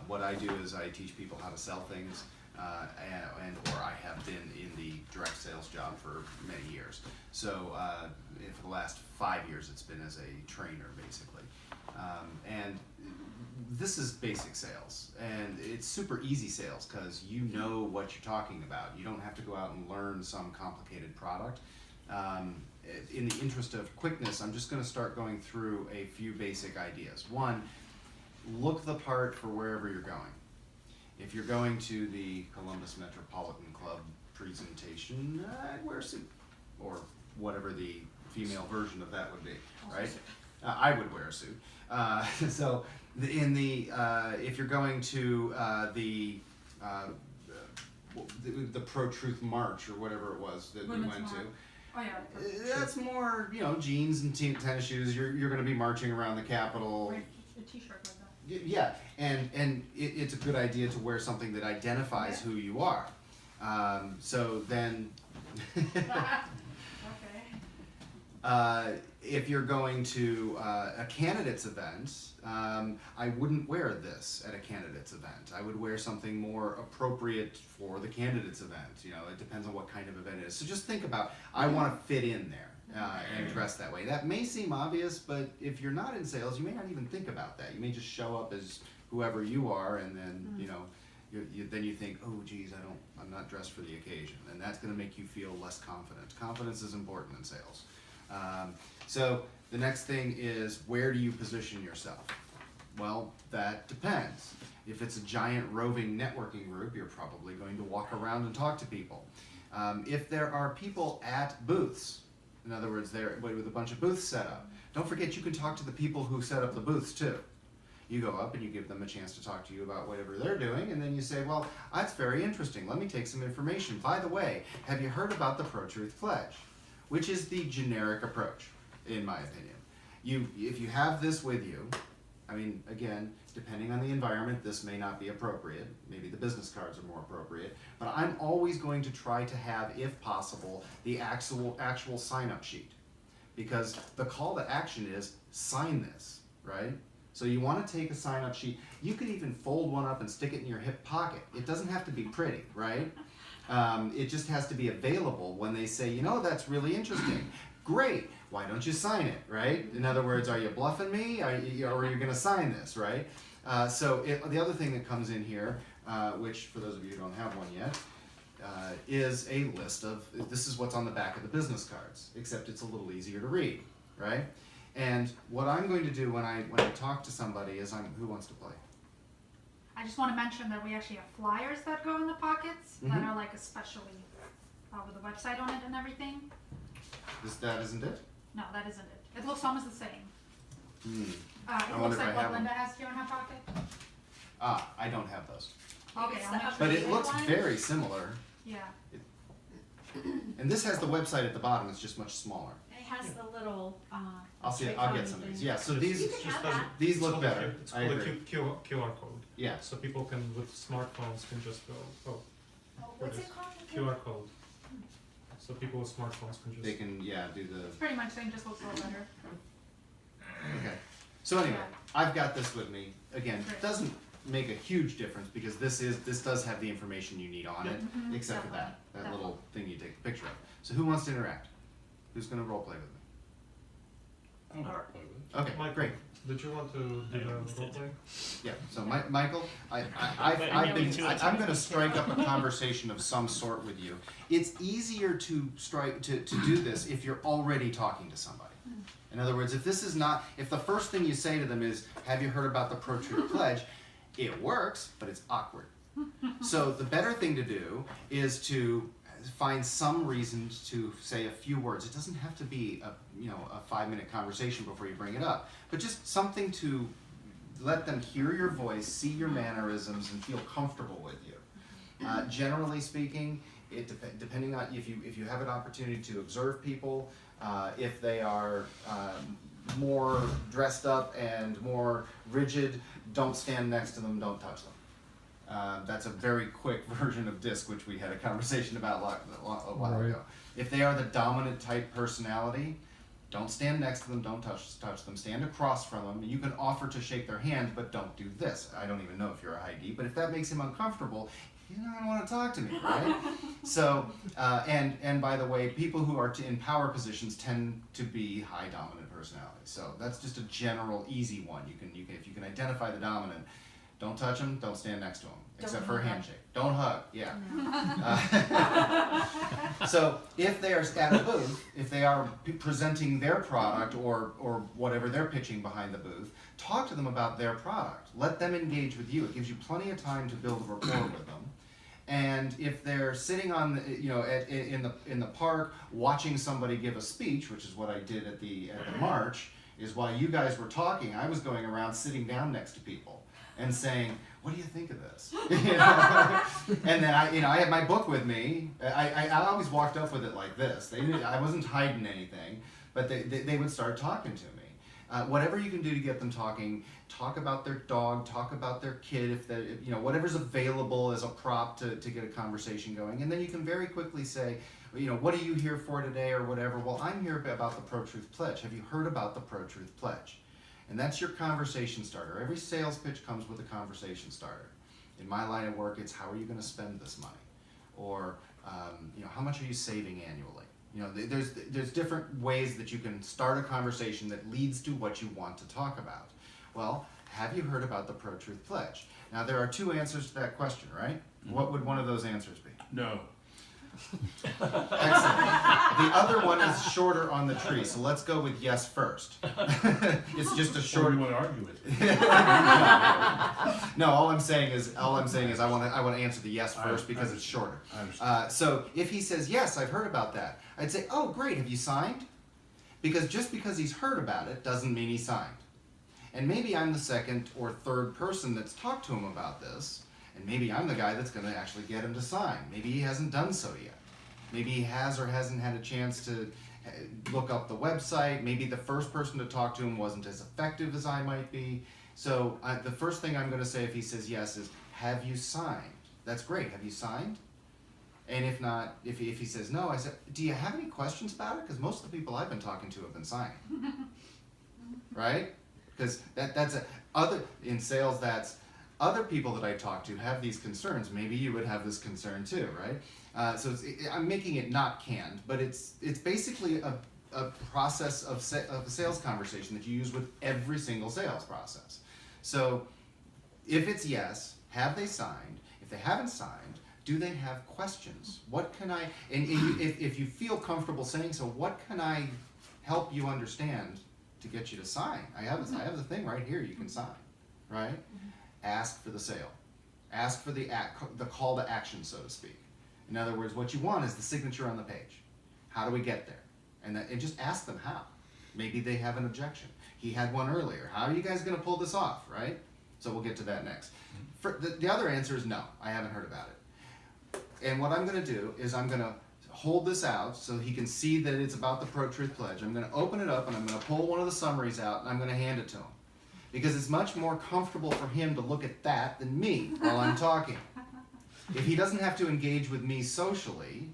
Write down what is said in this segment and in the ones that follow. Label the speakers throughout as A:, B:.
A: What I do is I teach people how to sell things, or I have been in the direct sales job for many years. So for the last 5 years, it's been as a trainer, basically. And this is basic sales, and it's super easy sales because you know what you're talking about. You don't have to go out and learn some complicated product. In the interest of quickness, I'm just going to start going through a few basic ideas. One, look the part for wherever you're going. If you're going to the Columbus Metropolitan Club presentation, I'd wear a suit, or whatever the female version of that would be, right? I would wear a suit. So if you're going to the Pro-Truth March or whatever it was that we went to,
B: Oh yeah.
A: that's more, jeans and tennis shoes. You're going to be marching around the Capitol.
B: Right, a t-shirt like that.
A: Yeah, and it's a good idea to wear something that identifies who you are. So then,
B: Okay.
A: if you're going to a candidate's event, I wouldn't wear this at a candidate's event. I would wear something more appropriate for the candidate's event. It depends on what kind of event it is. So just think about, I want to fit in there and dress that way. That may seem obvious, but if you're not in sales, you may not even think about that. You may just show up as whoever you are, and then then you think, oh geez, I'm not dressed for the occasion, and that's going to make you feel less confident. Confidence is important in sales. So the next thing is, where do you position yourself? Well, that depends. If it's a giant roving networking group, you're probably going to walk around and talk to people. If there are people at booths, in other words, they're with a bunch of booths set up, don't forget you can talk to the people who set up the booths too. You go up and you give them a chance to talk to you about whatever they're doing, and then you say, well, that's very interesting. Let me take some information. By the way, have you heard about the Pro-Truth Pledge? Which is the generic approach, in my opinion. If you have this with you, again, depending on the environment, this may not be appropriate. Maybe the business cards are more appropriate. But I'm always going to try to have, if possible, the actual sign-up sheet. Because the call to action is, sign this, right? So you want to take a sign-up sheet. You could even fold one up and stick it in your hip pocket. It doesn't have to be pretty, right? It just has to be available when they say, that's really interesting. Great, why don't you sign it, right? In other words, are you bluffing me? Or are you going to sign this, right? The other thing that comes in here, which for those of you who don't have one yet, is a list of, this is what's on the back of the business cards, except it's a little easier to read, right? And what I'm going to do when I talk to somebody is, who wants to play?
B: I just want to mention that we actually have flyers that go in the pockets that are like especially with the website on it and everything.
A: That isn't it?
B: No, that isn't it. It looks almost the same.
A: I
B: It
A: wonder
B: looks
A: if I
B: like
A: have
B: what Linda
A: them.
B: has here in her pocket.
A: I don't have those.
B: Okay, I'll make sure
A: But
B: you
A: it
B: get
A: looks
B: one.
A: very similar.
B: Yeah.
A: And this has the website at the bottom. It's just much smaller.
C: It has the little,
A: I'll get
C: icon
A: some of these.
C: thing.
A: Yeah, so
C: You
A: these
C: can have that.
A: these look better.
D: It's
A: I
D: called a
A: agree.
D: QR code.
A: Yeah.
D: So people can, with smartphones, can just go,
C: What's
D: What
C: it called?
D: QR code. So people with smartphones can just.
A: They can do the.
B: It's pretty much same, just looks a little better.
A: Okay. So anyway,
B: Yeah.
A: I've got this with me. Again,
B: Great.
A: doesn't make a huge difference because this does have the information you need on it,
B: Mhm,
A: except for that
B: definitely.
A: little thing you take a picture of. So who wants to interact? Who's going to role play with me? Okay,
D: Michael,
A: great.
D: did you want to do the role play?
A: Yeah. So Michael, I'm going to strike up a conversation of some sort with you. It's easier to do this if you're already talking to somebody. In other words, if the first thing you say to them is, "Have you heard about the Pro-Truth Pledge?" It works, but it's awkward. So the better thing to do is to find some reason to say a few words. It doesn't have to be a 5-minute conversation before you bring it up, but just something to let them hear your voice, see your mannerisms, and feel comfortable with you. Generally speaking, depending on if you have an opportunity to observe people, if they are more dressed up and more rigid, don't stand next to them, don't touch them. That's a very quick version of DISC, which we had a conversation about a while ago. If they are the dominant type personality, Don't stand next to them, don't touch them, stand across from them. You can offer to shake their hand, but don't do this. I don't even know if you're a ID, but if that makes him uncomfortable, he's not gonna wanna talk to me, right? So, and by the way, people who are in power positions tend to be high dominant personalities. So that's just a general easy one. You can if you can identify the dominant, don't touch them, don't stand next to them, except for a handshake. Don't hug, yeah. So if they are at a booth, if they are presenting their product or whatever they're pitching behind the booth, talk to them about their product. Let them engage with you. It gives you plenty of time to build a rapport with them. And if they're sitting on the, in the park watching somebody give a speech, which is what I did at the march, is while you guys were talking, I was going around sitting down next to people and saying, "What do you think of this?" And then I had my book with me. I always walked up with it like this. I wasn't hiding anything, but they would start talking to me. Whatever you can do to get them talking, talk about their dog, talk about their kid, whatever's available as a prop to get a conversation going. And then you can very quickly say, what are you here for today or whatever? Well, I'm here about the Pro-Truth Pledge. Have you heard about the Pro-Truth Pledge? And that's your conversation starter. Every sales pitch comes with a conversation starter. In my line of work, it's how are you going to spend this money? Or, how much are you saving annually? There's different ways that you can start a conversation that leads to what you want to talk about. Well, have you heard about the Pro-Truth Pledge? Now, there are two answers to that question, right? Mm-hmm. What would one of those answers be?
E: No.
A: Excellent. The other one is shorter on the tree, so let's go with yes first. It's just a short.
E: Or you want to argue with it?
A: No, all I'm saying is I want to answer the yes first because it's shorter.
E: I understand.
A: So if he says yes, I've heard about that, I'd say, oh great, have you signed? Because just because he's heard about it doesn't mean he signed. And maybe I'm the second or third person that's talked to him about this. And maybe I'm the guy that's going to actually get him to sign. Maybe he hasn't done so yet. Maybe he has or hasn't had a chance to look up the website. Maybe the first person to talk to him wasn't as effective as I might be. So the first thing I'm going to say if he says yes is, have you signed? That's great. Have you signed? And if not, if he says no, I said, do you have any questions about it? Because most of the people I've been talking to have been signing. Right? Because in sales, that's other people that I talk to have these concerns. Maybe you would have this concern too, right? So I'm making it not canned, but it's basically a process of a sales conversation that you use with every single sales process. So if it's yes, have they signed? If they haven't signed, do they have questions? What can I, if you feel comfortable saying so, what can I help you understand to get you to sign? I have the thing right here you can sign, right? Ask for the sale. Ask for the call to action, so to speak. In other words, what you want is the signature on the page. How do we get there? And just ask them how. Maybe they have an objection. He had one earlier. How are you guys going to pull this off, right? So we'll get to that next. The other answer is no, I haven't heard about it. And what I'm going to do is I'm going to hold this out so he can see that it's about the Pro-Truth Pledge. I'm going to open it up and I'm going to pull one of the summaries out and I'm going to hand it to him. Because it's much more comfortable for him to look at that than me while I'm talking. If he doesn't have to engage with me socially,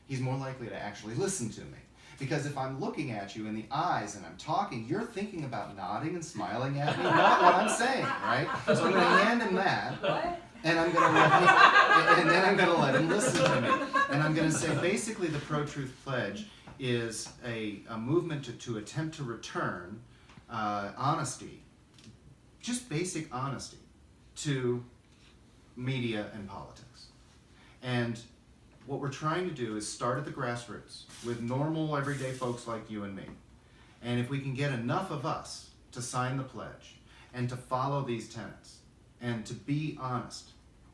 A: he's more likely to actually listen to me. Because if I'm looking at you in the eyes and I'm talking, you're thinking about nodding and smiling at me, not what I'm saying, right? So I'm going to hand him that, and I'm going to and then I'm going to let him listen to me. And I'm going to say, basically, the Pro-Truth Pledge is a movement to attempt to return honesty, just basic honesty, to media and politics. And what we're trying to do is start at the grassroots with normal, everyday folks like you and me. And if we can get enough of us to sign the pledge and to follow these tenets and to be honest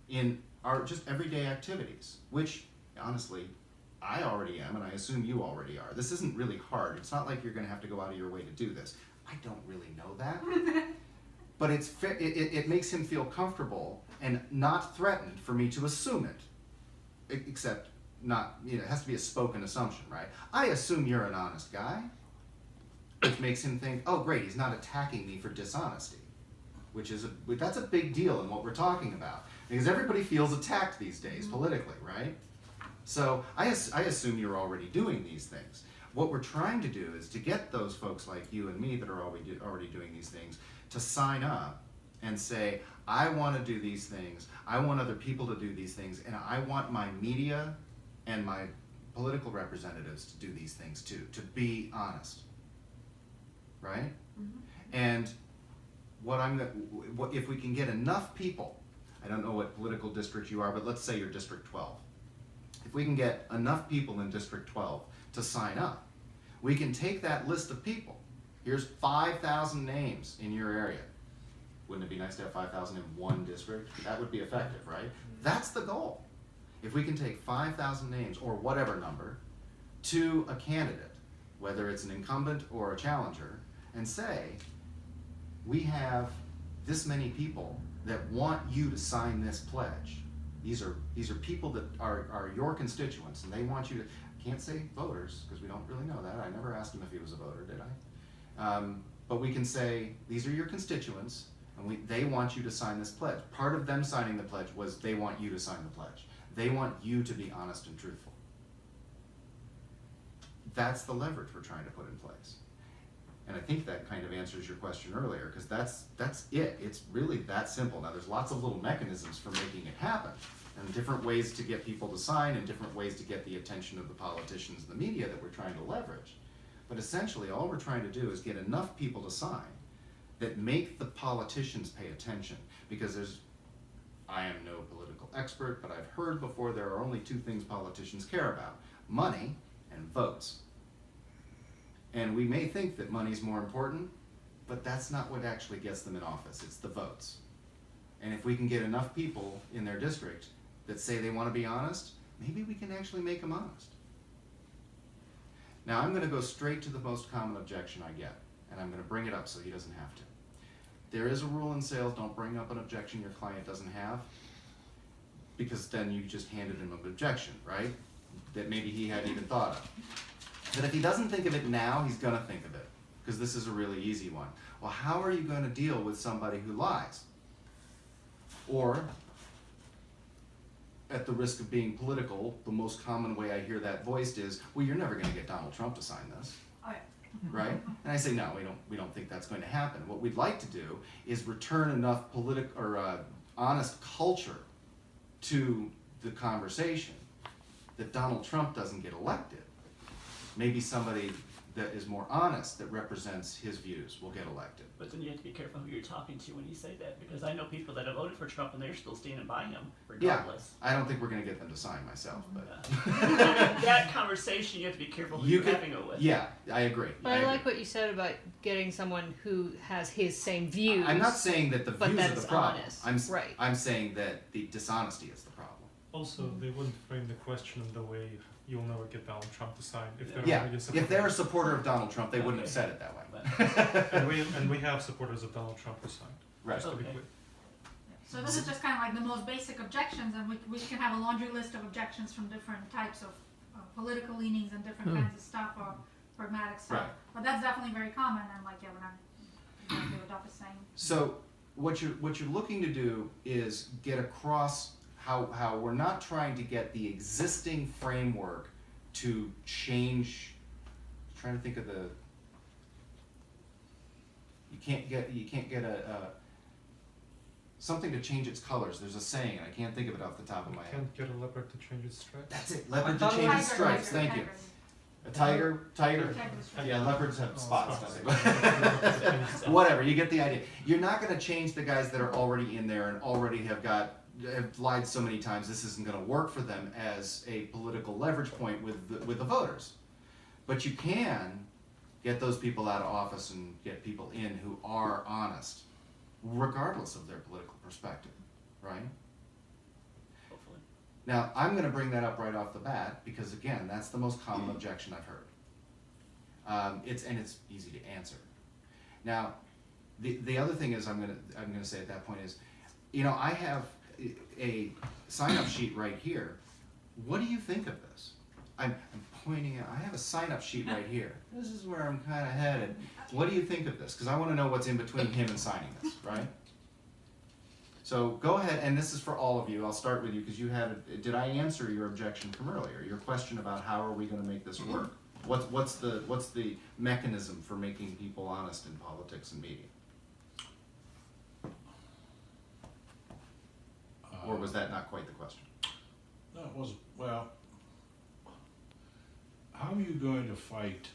A: in our just everyday activities, which, honestly, I already am, and I assume you already are. This isn't really hard. It's not like you're going to have to go out of your way to do this. I don't really know that. But it makes him feel comfortable and not threatened for me to assume it. Except not, it has to be a spoken assumption, right? I assume you're an honest guy, which makes him think, oh great, he's not attacking me for dishonesty, that's a big deal in what we're talking about, because everybody feels attacked these days politically, right? So I assume you're already doing these things. what we're trying to do is to get those folks like you and me that are already doing these things to sign up and say, I want to do these things, I want other people to do these things, and I want my media and my political representatives to do these things too, to be honest, right? And if we can get enough people, I don't know what political district you are, but let's say you're District 12. If we can get enough people in District 12 to sign up, we can take that list of people. Here's 5,000 names in your area. Wouldn't it be nice to have 5,000 in one district? That would be effective, right? That's the goal. If we can take 5,000 names, or whatever number, to a candidate, whether it's an incumbent or a challenger, and say, we have this many people that want you to sign this pledge. These are people that are your constituents, and they want you to, I can't say voters, because we don't really know that. I never asked him if he was a voter, did I? But we can say, these are your constituents, and they want you to sign this pledge. Part of them signing the pledge was they want you to sign the pledge. They want you to be honest and truthful. That's the leverage we're trying to put in place. And I think that kind of answers your question earlier, because that's it. It's really that simple. Now, there's lots of little mechanisms for making it happen, and different ways to get people to sign, and different ways to get the attention of the politicians and the media that we're trying to leverage. But essentially, all we're trying to do is get enough people to sign that make the politicians pay attention. Because I am no political expert, but I've heard before there are only two things politicians care about: money and votes. And we may think that money's more important, but that's not what actually gets them in office. It's the votes. And if we can get enough people in their district that say they want to be honest, maybe we can actually make them honest. Now, I'm going to go straight to the most common objection I get, and I'm going to bring it up so he doesn't have to. There is a rule in sales: don't bring up an objection your client doesn't have, because then you just handed him an objection, right? That maybe he hadn't even thought of. But if he doesn't think of it now, he's going to think of it, because this is a really easy one. Well, how are you going to deal with somebody who lies? Or, at the risk of being political, the most common way I hear that voiced is, well, you're never going to get Donald Trump to sign this.
B: Oh, yeah.
A: Right? And I say, no, we don't think that's going to happen. What we'd like to do is return enough honest culture to the conversation that Donald Trump doesn't get elected. Maybe somebody that is more honest, that represents his views, will get elected.
E: But then you have to be careful who you're talking to when you say that, because I know people that have voted for Trump and they're still standing by him, regardless.
A: I don't think we're going to get them to sign myself, but
E: That conversation, you have to be careful who you're having it with.
A: Yeah, I agree.
F: But I like what you said about getting someone who has his same views.
A: I'm not saying that the
F: but
A: views are
F: that's
A: the problem.
F: honest.
A: I'm I'm saying that the dishonesty is the problem.
D: Also, they wouldn't frame the question in the way you'll never get Donald Trump to sign if they're
A: Yeah,
D: already
A: if they're a supporter of Donald Trump, they wouldn't have said it that way.
D: and we have supporters of Donald Trump who signed.
A: Right.
D: Just to be
E: Okay.
D: clear.
B: So this is just kind of like the most basic objections, and we can have a laundry list of objections from different types of political leanings and different kinds of stuff, or pragmatic stuff.
A: Right.
B: But that's definitely very common, and like, yeah, we're not going to adopt the same.
A: So what you're looking to do is get across how we're not trying to get the existing framework to change. I'm trying to think of the. You can't get a something to change its colors. There's a saying, and I can't think of it off the top of my head.
D: Can't get a leopard to change its stripes.
A: That's it. Leopard to
F: thought it
A: change
F: was
A: its stripes. Thank you. A tiger.
B: Tiger.
A: Yeah, leopards have spots.
D: spots.
A: Don't they? Whatever, you get the idea. You're not going to change the guys that are already in there and already have lied so many times. This isn't going to work for them as a political leverage point with the voters. But you can get those people out of office and get people in who are honest, regardless of their political perspective, right?
E: Hopefully.
A: Now, I'm going to bring that up right off the bat because, again, that's the most common objection I've heard. It's easy to answer. Now, the other thing is I'm going to say at that point is, I have a sign-up sheet right here. What do you think of this? I'm pointing out. I have a sign-up sheet right here. This is where I'm kind of headed. What do you think of this? Because I want to know what's in between him and signing this, right? So go ahead, and this is for all of you. I'll start with you because you had. Did I answer your objection from earlier? Your question about how are we going to make this work? What's the mechanism for making people honest in politics and media? Or was that not quite the question?
G: No, it wasn't. Well, how are you going to fight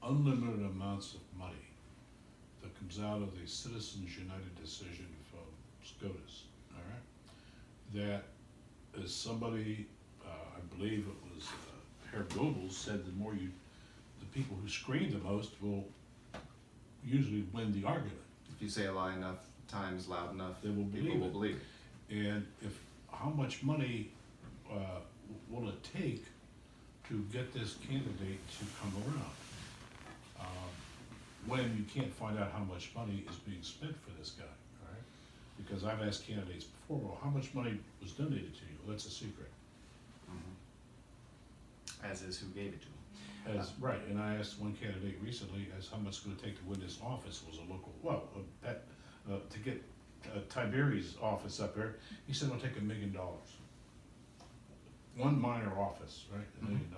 G: unlimited amounts of money that comes out of the Citizens United decision from SCOTUS, all right? That is somebody, I believe it was Herr Goebbels said the people who scream the most will usually win the argument.
A: If you say a lie enough times, loud enough,
G: They will
A: people
G: believe
A: will
G: it.
A: believe it.
G: And how much money will it take to get this candidate to come around? When you can't find out how much money is being spent for this guy, all right? Because I've asked candidates before, well, how much money was donated to you? Well, that's a secret.
A: As is who gave it to him.
G: Right, and I asked one candidate recently as how much it's gonna take to win this office. Was a local, to get Tiberi's office up there, he said it'll take $1 million. One minor office, right, $1 million.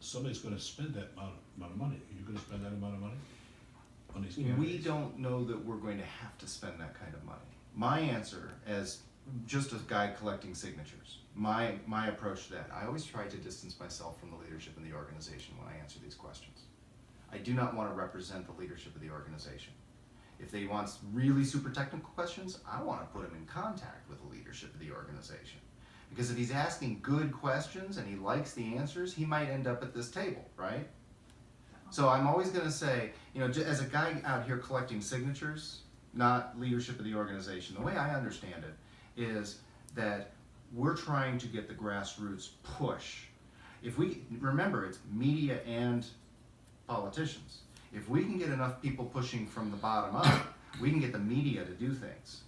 G: Somebody's gonna spend that amount of money. Are you gonna spend that amount of money on these candidates?
A: We don't know that we're going to have to spend that kind of money. My answer, as just a guy collecting signatures, my approach to that, I always try to distance myself from the leadership in the organization when I answer these questions. I do not want to represent the leadership of the organization. If they want really super technical questions, I want to put him in contact with the leadership of the organization. Because if he's asking good questions and he likes the answers, he might end up at this table, right? So I'm always going to say, you know, as a guy out here collecting signatures, not leadership of the organization, the way I understand it is that we're trying to get the grassroots push. If we, remember, it's media and politicians. If we can get enough people pushing from the bottom up, we can get the media to do things.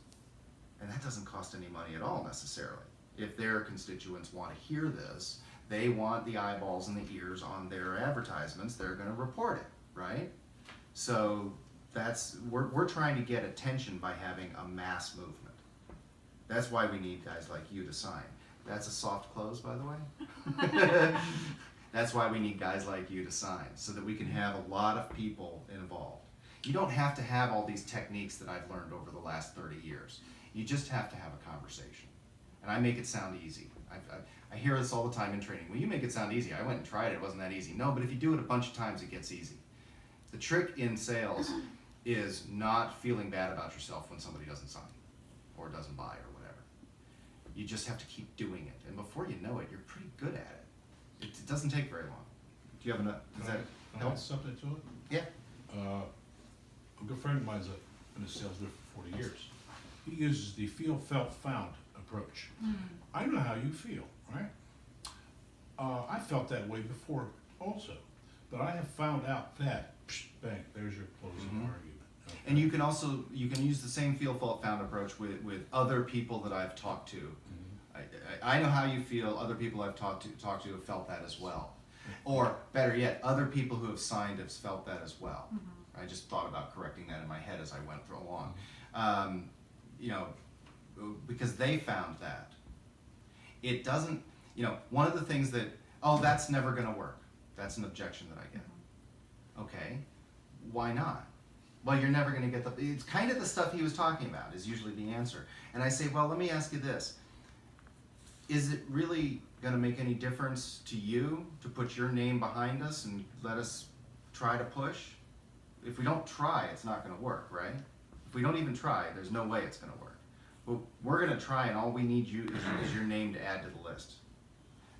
A: And that doesn't cost any money at all necessarily. If their constituents want to hear this, they want the eyeballs and the ears on their advertisements, they're going to report it, right? So we're trying to get attention by having a mass movement. That's why we need guys like you to sign. That's a soft close, by the way. That's why we need guys like you to sign, so that we can have a lot of people involved. You don't have to have all these techniques that I've learned over the last 30 years. You just have to have a conversation. And I make it sound easy. I hear this all the time in training. Well, you make it sound easy. I went and tried it. It wasn't that easy. No, but if you do it a bunch of times, it gets easy. The trick in sales is not feeling bad about yourself when somebody doesn't sign or doesn't buy or whatever. You just have to keep doing it. And before you know it, you're pretty good at it. It doesn't take very long. Do you have enough? Does that
G: Can I
A: help?
G: add something to it?
A: Yeah.
G: A good friend of mine's been a sales rep for 40 years. He uses the feel, felt, found approach. I don't know how you feel, right? I felt that way before also, but I have found out that, bang, there's your closing argument. Okay.
A: And you can also, you can use the same feel, felt, found approach with other people that I've talked to. I know how you feel. Other people I've talked to have felt that as well. Or better yet, other people who have signed have felt that as well. I just thought about correcting that in my head as I went through along. You know, because they found that. It doesn't, you know, one of the things that, oh, that's never going to work. That's an objection that I get. Okay, why not? Well, you're never going to get it's kind of the stuff he was talking about is usually the answer. And I say, well, let me ask you this. Is it really going to make any difference to you to put your name behind us and let us try to push? If we don't try, it's not going to work, right? If we don't even try, there's no way it's going to work. But we're going to try, and all we need is your name to add to the list.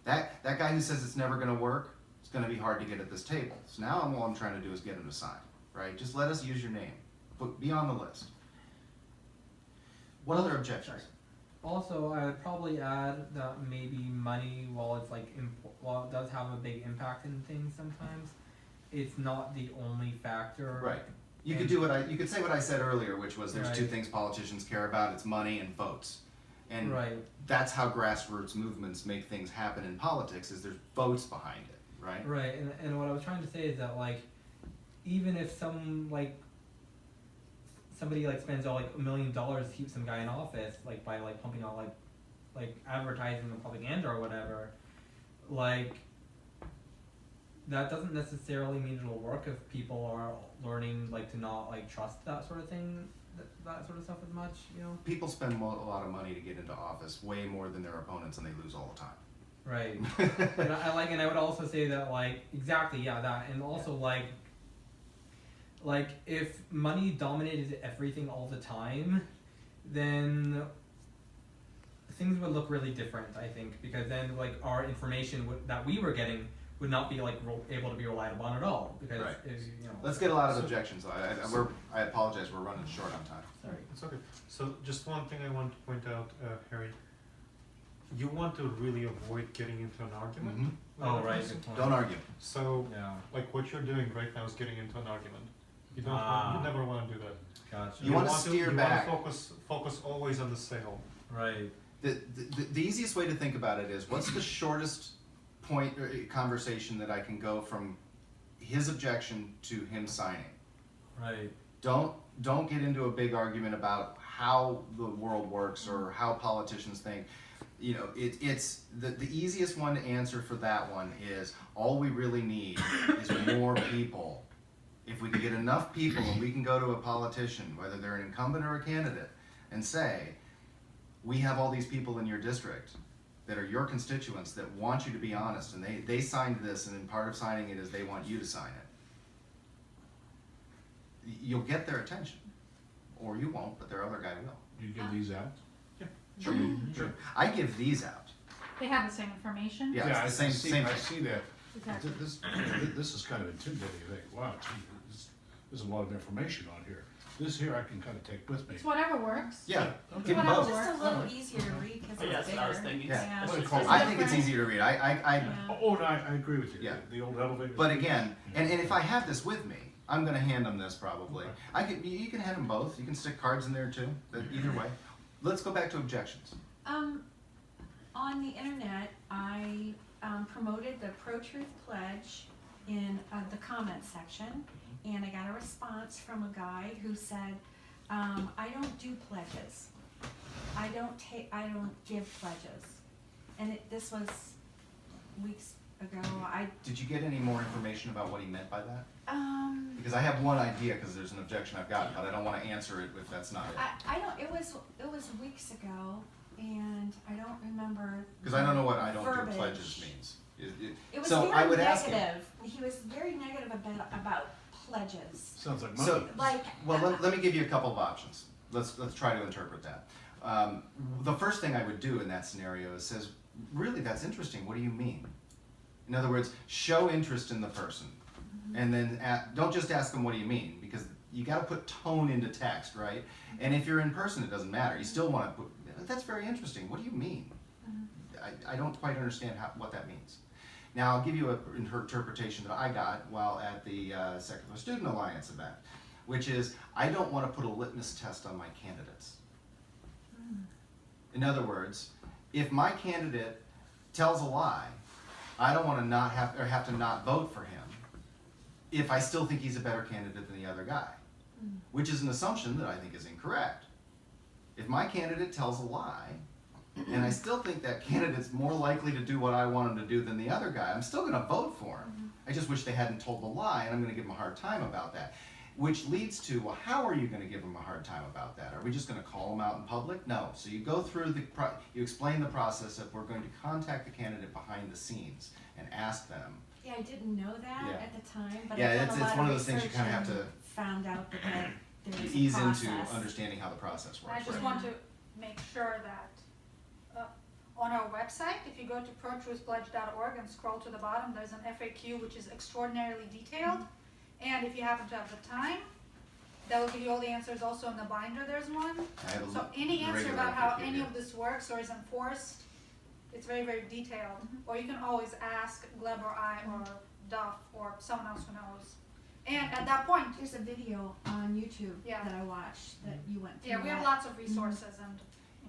A: That guy who says it's never going to work, it's going to be hard to get at this table. So now all I'm trying to do is get him to sign, right? Just let us use your name. Be on the list. What other objections?
H: Also, I would probably add that maybe money, while it's like while it does have a big impact in things sometimes, it's not the only factor.
A: Right. You could
H: And-
A: do you could say what I said earlier, which was there's two
H: Right.
A: things politicians care about, it's money and votes. And
H: Right.
A: that's how grassroots movements make things happen in politics, is there's votes behind it, right?
H: Right, and what I was trying to say is that like, even if somebody like spends all like $1 million to keep some guy in office, like by like pumping out like advertising and propaganda or whatever, like that doesn't necessarily mean it'll work if people are learning like to not like trust that sort of thing, that sort of stuff as much, you know.
A: People spend a lot of money to get into office, way more than their opponents, and they lose all the time.
H: Right. And I would also say that like exactly, yeah, that, and also like if money dominated everything all the time, then things would look really different, I think, because then like our information that we were getting would not be like able to be relied upon at all, because
A: Right.
H: if, you know.
A: Let's get a lot of objections. I apologize, we're running short on time.
H: Sorry.
D: It's okay. So just one thing I want to point out, Harry. You want to really avoid getting into an argument.
A: Mhm.
D: with
H: Oh
D: that
H: right,
D: person.
H: good point.
A: Don't argue.
D: So,
H: Yeah,
D: like what you're doing right now is getting into an argument. You don't.
H: Ah.
D: You never want to do that.
H: gotcha.
A: You wanna steer back.
D: You want to focus always on the sale.
H: Right.
A: The easiest way to think about it is, what's the shortest point or conversation that I can go from his objection to him signing?
H: Right.
A: Don't get into a big argument about how the world works or how politicians think. You know, it's the easiest one to answer for that one is, all we really need is more people. If we can get enough people and we can go to a politician, whether they're an incumbent or a candidate, and say, we have all these people in your district that are your constituents that want you to be honest, and they signed this, and then part of signing it is they want you to sign it. You'll get their attention. Or you won't, but their other guy will.
G: You give these out?
A: Sure, sure. I give these out.
B: They have the same information.
A: Yeah, it's the
G: I
A: same
G: I
A: thing.
G: see that.
B: Exactly.
G: This is kind of intimidating. You think, wow, gee, there's a lot of information on here. This here I can kind of take with me.
B: It's whatever works.
A: Yeah,
G: Okay.
A: give them
B: Whatever
A: both.
B: works.
C: Just a little easier to read because
E: Oh, yeah,
C: it's
E: that's
C: bigger.
E: what I was thinking.
A: Yeah.
E: Especially
A: I think it's easier to read.
C: Yeah.
G: Oh, no, I agree with you.
A: Yeah.
G: The old elevator.
A: But again, and if I have this with me, I'm gonna hand them this probably. You can hand them both. You can stick cards in there too. But either way, let's go back to objections.
C: On the internet, I promoted the Pro-Truth Pledge in the comments section, and I got a response from a guy who said, I don't do pledges. I don't give pledges. And this was weeks ago.
A: Did you get any more information about what he meant by that?
C: Um,
A: Because I have one idea, because there's an objection I've got, but I don't want to answer it if that's not it.
C: I don't. It was weeks ago, and I don't remember.
A: Because I don't know what I don't do
C: verbiage.
A: pledges means.
C: It was
A: So
C: very
A: I would ask him.
C: negative. He was very negative about pledges.
G: Sounds like money.
A: So,
C: Like,
A: well, let me give you a couple of options. Let's try to interpret that. The first thing I would do in that scenario is says, really, that's interesting. What do you mean? In other words, show interest in the person, and then don't just ask them what do you mean, because you got to put tone into text, right? And if you're in person, it doesn't matter. You still want to put, that's very interesting. What do you mean? I don't quite understand what that means. Now, I'll give you an interpretation that I got while at the Secular Student Alliance event, which is, I don't want to put a litmus test on my candidates. In other words, if my candidate tells a lie, I don't want to not have to not vote for him if I still think he's a better candidate than the other guy, which is an assumption that I think is incorrect. If my candidate tells a lie, and I still think that candidate's more likely to do what I want him to do than the other guy, I'm still going to vote for him. I just wish they hadn't told the lie, and I'm going to give him a hard time about that. Which leads to, well, how are you going to give him a hard time about that? Are we just going to call him out in public? No. So you go through you explain the process of, we're going to contact the candidate behind the scenes and ask them.
C: yeah, I didn't know that
A: Yeah.
C: at the time, but
A: Yeah,
C: I done
A: it's
C: a lot
A: one of
C: of
A: those things you
C: research
A: kind of have
C: and
A: to
C: found out that there's
A: ease
C: a process.
A: into understanding how the process works.
B: I just
A: right?
B: want to make sure that on our website, if you go to protruthpledge.org and scroll to the bottom, there's an FAQ which is extraordinarily detailed. And if you happen to have the time, that will give you all the answers. Also in the binder, there's one.
A: I have a
B: So any answer
A: regular
B: about how
A: FAQ,
B: any
A: yeah.
B: of this works or is enforced, it's very, very detailed. Or you can always ask Gleb or I or Duff or someone else who knows. And at that point,
C: There's a video on YouTube
B: Yeah.
C: that I watched that you went through.
B: yeah, we have
C: that.
B: lots of resources and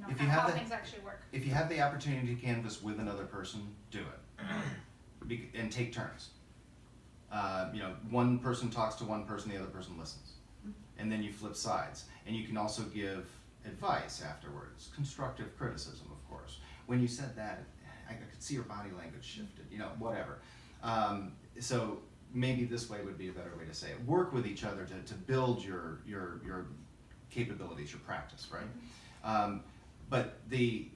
A: If
B: kind
A: you
B: of
A: have
B: how
A: the-
B: things actually work.
A: If you have the opportunity to canvass with another person, do it. And take turns. One person talks to one person, the other person listens. And then you flip sides. And you can also give advice afterwards, constructive criticism, of course. When you said that, I could see your body language shifted, you know, whatever. So maybe this way would be a better way to say it. Work with each other to build your capabilities, your practice, right? But the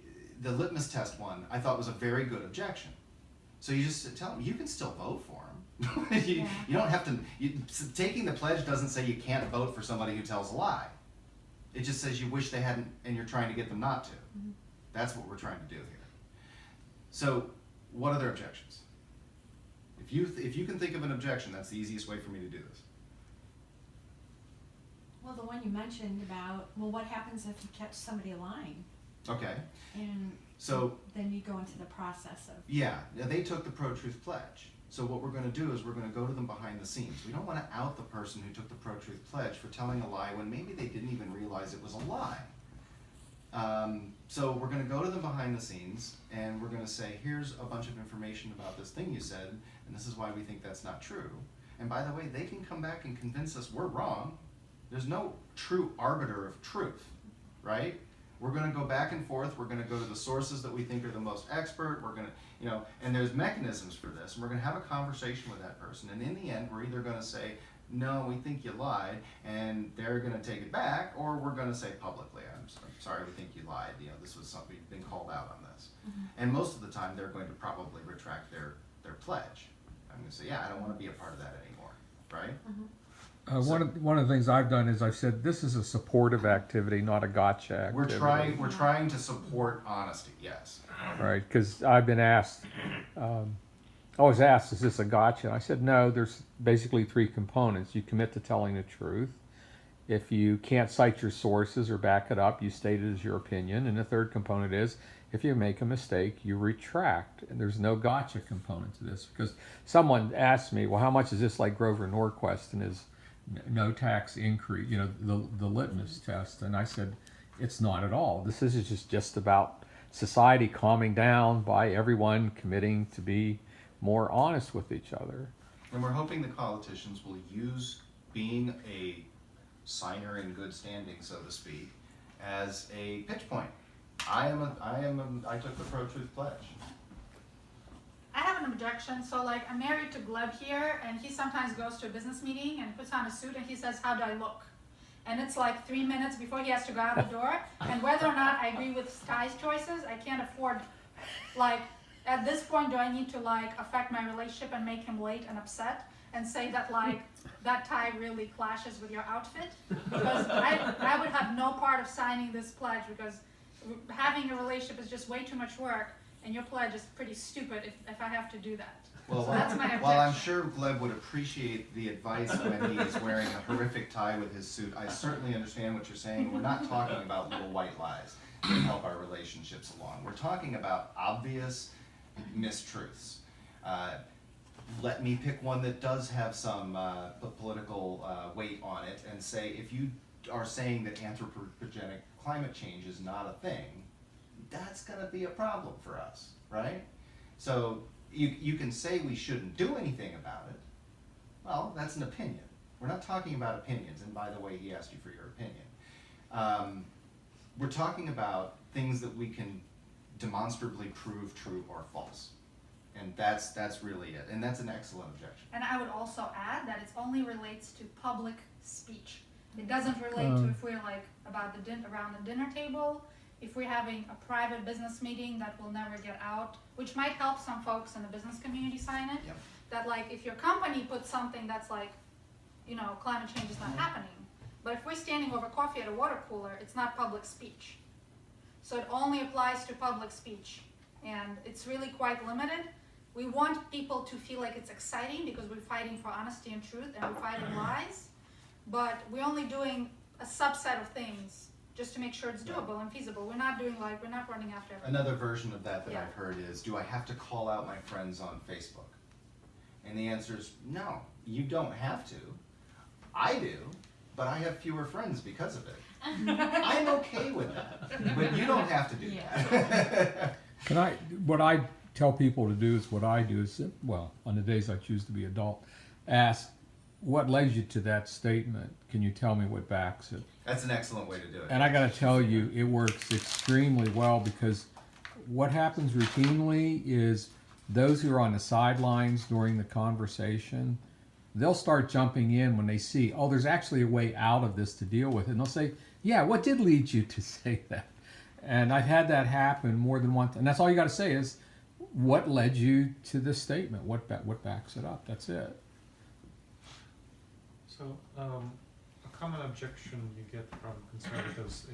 A: litmus test one I thought was a very good objection. So you just tell them you can still vote for them. you don't have to. Taking the pledge doesn't say you can't vote for somebody who tells a lie. It just says you wish they hadn't, and you're trying to get them not to. That's what we're trying to do here. So, what other objections? If you can think of an objection, that's the easiest way for me to do this.
C: Well, the one you mentioned about, well, what happens if you catch somebody lying?
A: Okay.
C: And
A: So
C: then you go into the process of.
A: yeah, they took the pro-truth pledge. So what we're going to do is we're going to go to them behind the scenes. We don't want to out the person who took the pro-truth pledge for telling a lie when maybe they didn't even realize it was a lie. So we're going to go to them behind the scenes and we're going to say, here's a bunch of information about this thing you said, and this is why we think that's not true. And by the way, they can come back and convince us we're wrong. There's no true arbiter of truth, right? We're going to go back and forth. We're going to go to the sources that we think are the most expert. We're going to, you know, and there's mechanisms for this. And we're going to have a conversation with that person. And in the end, we're either going to say, no, we think you lied, and they're going to take it back, or we're going to say publicly, I'm sorry, we think you lied. You know, this was something, we've been called out on this. And most of the time, they're going to probably retract their pledge. I'm going to say, yeah, I don't want to be a part of that anymore, right?
I: One of the things I've done is I've said this is a supportive activity, not a gotcha activity.
A: We're trying to support honesty, yes.
I: Right, because I've been asked, I was asked, is this a gotcha? And I said, no, there's basically three components. You commit to telling the truth. If you can't cite your sources or back it up, you state it as your opinion. And the third component is, if you make a mistake, you retract. And there's no gotcha component to this. Because someone asked me, well, how much is this like Grover Norquist and his no tax increase, you know, the litmus test? And I said, it's not at all. This is just about society calming down by everyone committing to be more honest with each other.
A: And we're hoping the politicians will use being a signer in good standing, so to speak, as a pitch point. I took the pro-truth pledge.
B: I have an objection. So like I'm married to Gleb here, and he sometimes goes to a business meeting and puts on a suit and he says, how do I look? And it's like 3 minutes before he has to go out the door. And whether or not I agree with Ty's choices, I can't afford, like, at this point, do I need to like affect my relationship and make him late and upset and say that like that tie really clashes with your outfit? Because I would have no part of signing this pledge, because having a relationship is just way too much work, and your pledge is pretty stupid if I have to do that.
A: Well,
B: So that's my objection.
A: while I'm sure Gleb would appreciate the advice when he is wearing a horrific tie with his suit, I certainly understand what you're saying. We're not talking about little white lies that help our relationships along. We're talking about obvious mistruths. Let me pick one that does have some political weight on it and say, if you are saying that anthropogenic climate change is not a thing, that's going to be a problem for us, right? So you can say we shouldn't do anything about it. Well, that's an opinion. We're not talking about opinions, and by the way, he asked you for your opinion. We're talking about things that we can demonstrably prove true or false. And that's really it. And that's an excellent objection.
B: And I would also add that it only relates to public speech. It doesn't relate to if we're like about around the dinner table, if we're having a private business meeting that will never get out, which might help some folks in the business community sign it.
A: Yep.
B: That like if your company puts something that's like, you know, climate change is not happening. But if we're standing over coffee at a water cooler, it's not public speech. So it only applies to public speech. And it's really quite limited. We want people to feel like it's exciting because we're fighting for honesty and truth and we're fighting lies. But we're only doing a subset of things just to make sure it's doable and feasible. We're not doing like, we're not running after everything.
A: Another version of that
B: Yeah.
A: I've heard is, do I have to call out my friends on Facebook? And the answer is, no, you don't have to. I do, but I have fewer friends because of it. I'm okay with that, but you don't have to do that.
I: What I tell people to do is what I do is, well, on the days I choose to be adult, ask, what led you to that statement? Can you tell me what backs it?
A: That's an excellent way to do it.
I: And I got to tell you, it works extremely well, because what happens routinely is those who are on the sidelines during the conversation, they'll start jumping in when they see, oh, there's actually a way out of this to deal with it. And they'll say, yeah, what did lead you to say that? And I've had that happen more than once. And that's all you got to say is, what led you to this statement? What backs it up? That's it.
D: So, a common objection you get from conservatives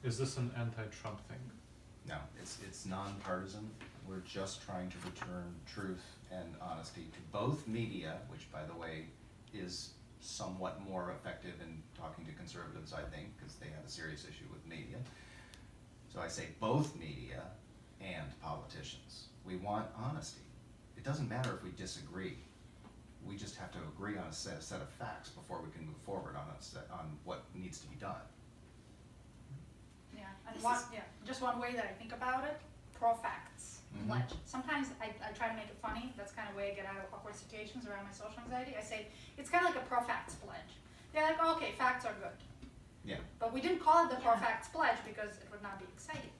D: is this an anti-Trump thing?
A: No, it's nonpartisan. We're just trying to return truth and honesty to both media, which, by the way, is somewhat more effective in talking to conservatives, I think, because they have a serious issue with media. So I say both media and politicians. We want honesty. It doesn't matter if we disagree. We just have to agree on a set of facts before we can move forward on what needs to be done.
B: Yeah, and just one way that I think about it, pro-facts
A: Mhm.
B: pledge. Sometimes I try to make it funny. That's kind of way I get out of awkward situations around my social anxiety. I say, it's kind of like a pro-facts pledge. They're like, oh, okay, facts are good.
A: Yeah.
B: But we didn't call it the pro-facts pledge because it would not be exciting,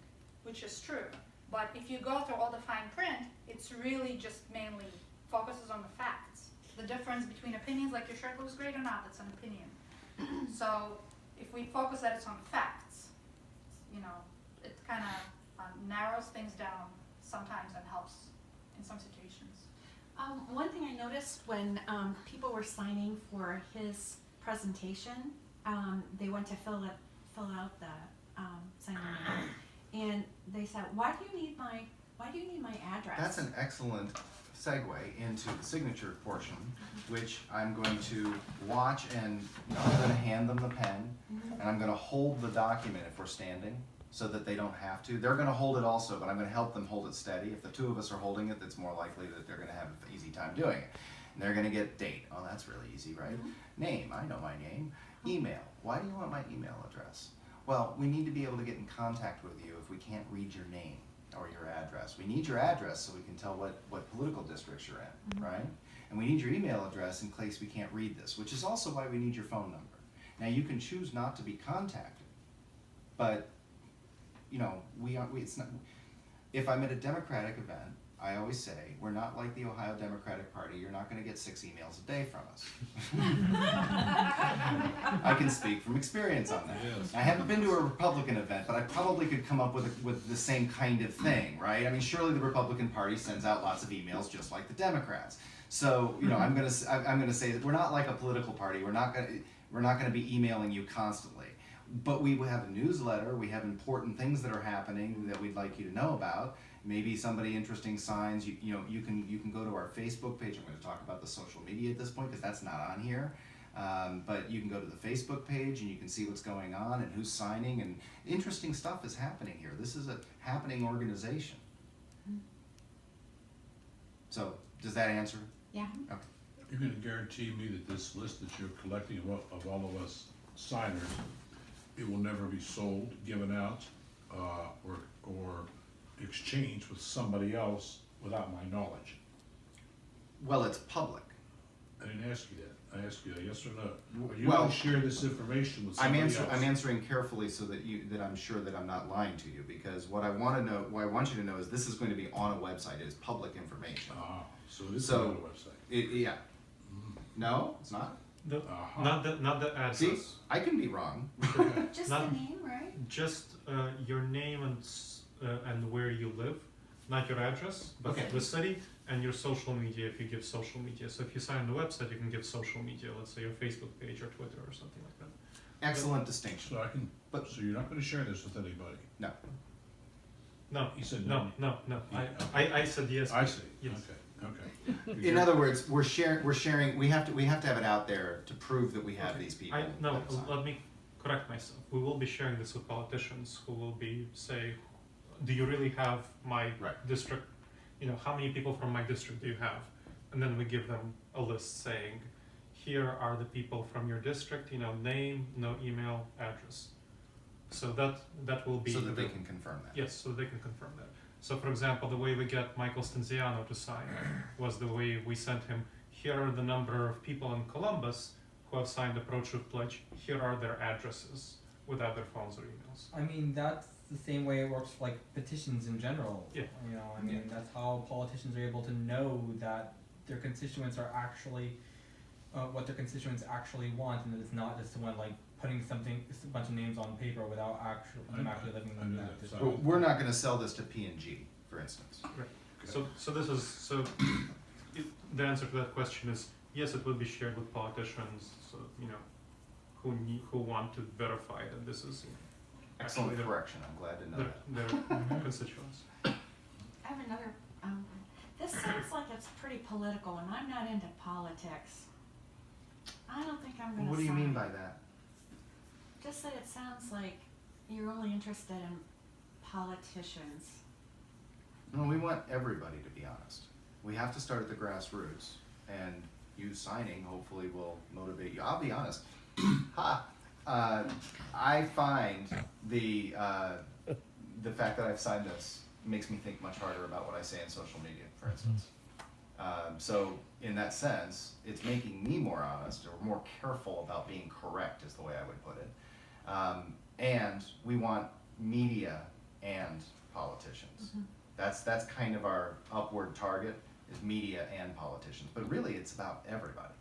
B: which is true. But if you go through all the fine print, it's really just mainly focuses on the facts. The difference between opinions, like your shirt looks great or not, that's an opinion. So if we focus that it's on facts, you know, it kind of narrows things down sometimes and helps in some situations.
C: One thing I noticed when people were signing for his presentation, they went to fill out the sign in, and they said, "Why do you need my address?"
A: That's an excellent segue into the signature portion, which I'm going to watch, and I'm going to hand them the pen, and I'm going to hold the document if we're standing, so that they don't have to. They're going to hold it also, but I'm going to help them hold it steady. If the two of us are holding it, that's more likely that they're going to have an easy time doing it. And they're going to get date. Oh, that's really easy, right? Name. I know my name. Email. Why do you want my email address? Well, we need to be able to get in contact with you if we can't read your name or your address. We need your address so we can tell what political districts you're in, right? And we need your email address in case we can't read this, which is also why we need your phone number. Now, you can choose not to be contacted, but you know, it's not, if I'm at a Democratic event, I always say, we're not like the Ohio Democratic Party. You're not going to get 6 emails a day from us. I can speak from experience on that.
G: Yes.
A: I haven't been to a Republican event, but I probably could come up with the same kind of thing, right? I mean, surely the Republican Party sends out lots of emails just like the Democrats. So, you know, I'm going to say that we're not like a political party. We're not going to be emailing you constantly. But we have a newsletter, we have important things that are happening that we'd like you to know about. Maybe somebody interesting signs, you can go to our Facebook page. I'm going to talk about the social media at this point because that's not on here. But you can go to the Facebook page and you can see what's going on and who's signing, and interesting stuff is happening here. This is a happening organization. So, does that answer?
C: Yeah.
A: Okay.
G: You're gonna guarantee me that this list that you're collecting of all of us signers, it will never be sold, given out, or exchanged with somebody else without my knowledge?
A: Well, it's public.
G: I didn't ask you that. I asked you a yes or no. Are you
A: Well,
G: gonna share this information with
A: I'm
G: somebody else?
A: answering carefully so that I'm sure that I'm not lying to you, because what I want you to know is this is going to be on a website. It is public information.
G: Ah, so it is
A: So-
G: on the website.
A: Yeah. No, it's not.
D: The,
G: Uh-huh.
D: not the address.
A: See, I can be wrong.
C: Just
D: Not-
C: the name, right?
D: Just your name and where you live, not your address, but
A: Okay.
D: the city and your social media if you give social media. So if you sign on the website, you can give social media, let's say your Facebook page or Twitter or something like that.
A: Excellent distinction.
G: So I can,
A: But-
G: so you're not gonna share this with anybody?
A: No.
D: No,
G: He said
D: no.
G: Yeah,
D: I said yes.
G: I see,
D: Yes.
G: okay.
A: In other words, we're sharing. We have to have it out there to prove that we have
D: Okay.
A: these people.
D: No,
A: that sign.
D: let me correct myself. We will be sharing this with politicians who will be say, do you really have my
A: Right.
D: district? You know, how many people from my district do you have? And then we give them a list saying, here are the people from your district. You know, name, no email, address. So that will be
A: So that they
D: the-
A: can confirm that.
D: Yes, so they can confirm that. So for example, the way we get Michael Stenziano to sign was the way we sent him, here are the number of people in Columbus who have signed the Pro-Truth Pledge, here are their addresses. without their phones or emails.
H: I mean, that's the same way it works for like petitions in general.
D: Yeah.
H: You know, I mean, that's how politicians are able to know that their constituents are actually, what their constituents actually want, and that it's not just someone like putting just a bunch of names on paper without them actually living
G: I
H: in
G: knew
H: that
G: that.
H: district.
A: But we're not gonna sell this to P&G, for instance.
D: So this is, the answer to that question is, yes, it will be shared with politicians, so, you know, who want to verify that this is
A: Excellent
D: actually
A: correction, I'm glad to know that.
D: their constituents.
C: I have another, this sounds like it's pretty political, and I'm not into politics. I don't think I'm gonna
A: What do you mean
C: sign.
A: by that?
C: Just that it sounds like you're only interested in politicians.
A: No, we want everybody to be honest. We have to start at the grassroots, and you signing hopefully will motivate you. I'll be honest. I find the fact that I've signed this makes me think much harder about what I say in social media, for instance. So in that sense, it's making me more honest or more careful about being correct, is the way I would put it. And we want media and politicians. That's kind of our upward target, is media and politicians. But really, it's about everybody.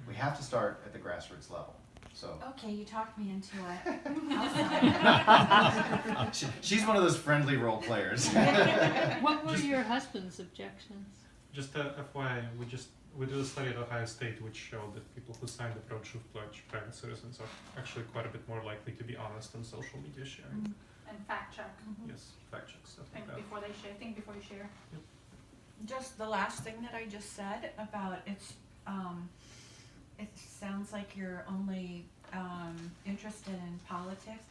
A: We have to start at the grassroots level. So
C: Okay, you talked me into it. I'll sign.
A: she's one of those friendly role players.
F: What were your husband's objections?
D: Just FYI, we did a study at Ohio State which showed that people who signed the pro-truth pledge, private citizens, are actually quite a bit more likely to be honest in social media sharing.
B: And fact check.
D: Yes, fact check stuff like
B: Think
D: that.
B: before they share. Think before you share.
C: Just the last thing that I just said about it sounds like you're only interested in politics.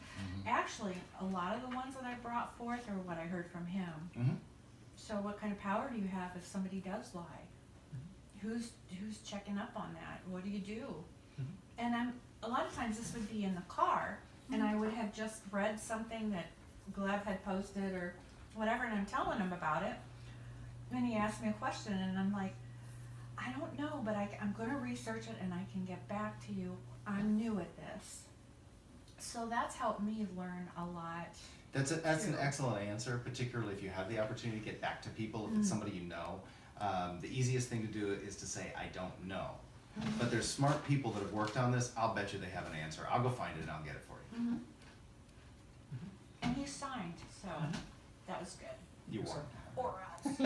C: Actually, a lot of the ones that I brought forth are what I heard from him.
A: Mhm.
C: So what kind of power do you have if somebody does lie? Who's checking up on that? What do you do? And a lot of times this would be in the car, and I would have just read something that Gleb had posted or whatever, and I'm telling him about it. And he asked me a question, and I'm like, I don't know, but I'm going to research it, and I can get back to you. I'm new at this. So that's helped me learn a lot.
A: That's an
C: True.
A: excellent answer, particularly if you have the opportunity to get back to people, if it's somebody you know. The easiest thing to do is to say, I don't know. But there's smart people that have worked on this. I'll bet you they have an answer. I'll go find it and I'll get it for you.
C: And he signed, so that was good.
A: You won.
C: Or else.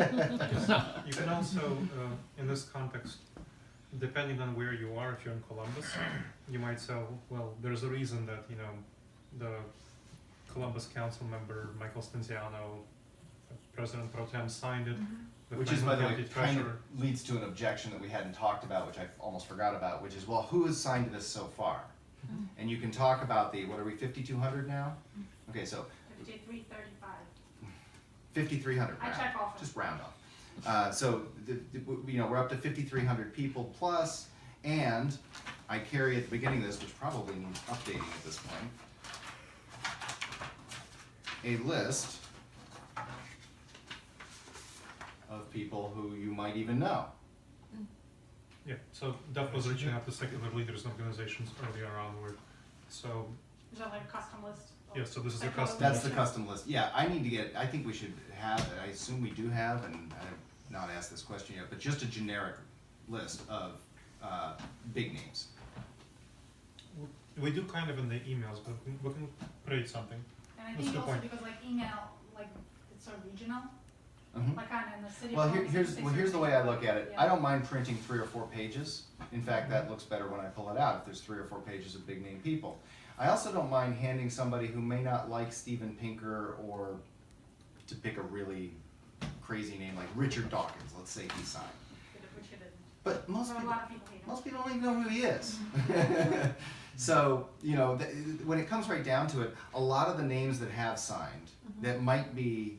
D: You can also, in this context, depending on where you are, if you're in Columbus, you might say, well, there's a reason that, you know, the Columbus council member, Michael Stinziano, President Pro Tem, signed it. The
A: Which is, by the way,
D: Franklin County
A: kind of
D: Treasurer-
A: leads to an objection that we hadn't talked about, which I almost forgot about, which is, well, who has signed this so far? And you can talk about what are we, 5,200 now? Okay, so
B: 5335.
A: 5,300
B: I check often.
A: just round off. So, we're up to 5,300 people plus, and I carry at the beginning of this, which probably needs updating at this point, a list of people who you might even know.
D: Yeah, so Duff was reaching out to secular leaders and organizations earlier onward. So,
B: Is that like a custom list?
D: yeah, so this is a
B: Like
D: custom.
A: That's the custom list. Yeah, I think we should have, I assume we do have, and I have not asked this question yet, but just a generic list of big names.
D: We do kind of in the emails, but we can create something.
B: And I
D: That's
B: think
D: the
B: also
D: point.
B: because like email, like it's so regional,
A: Mhm.
B: like kind of in the city.
A: Well,
B: of Columbus,
A: here's
B: it's
A: the way I look at it.
B: Yeah.
A: I don't mind printing 3 or 4 pages. In fact, that looks better when I pull it out, if there's 3 or 4 pages of big name people. I also don't mind handing somebody who may not like Steven Pinker, or to pick a really crazy name like Richard Dawkins, let's say he signed.
B: Which it isn't.
A: But most
B: So a
A: people,
B: lot of people hate it.
A: most people don't even know who he is. So, when it comes right down to it, a lot of the names that have signed, that might be,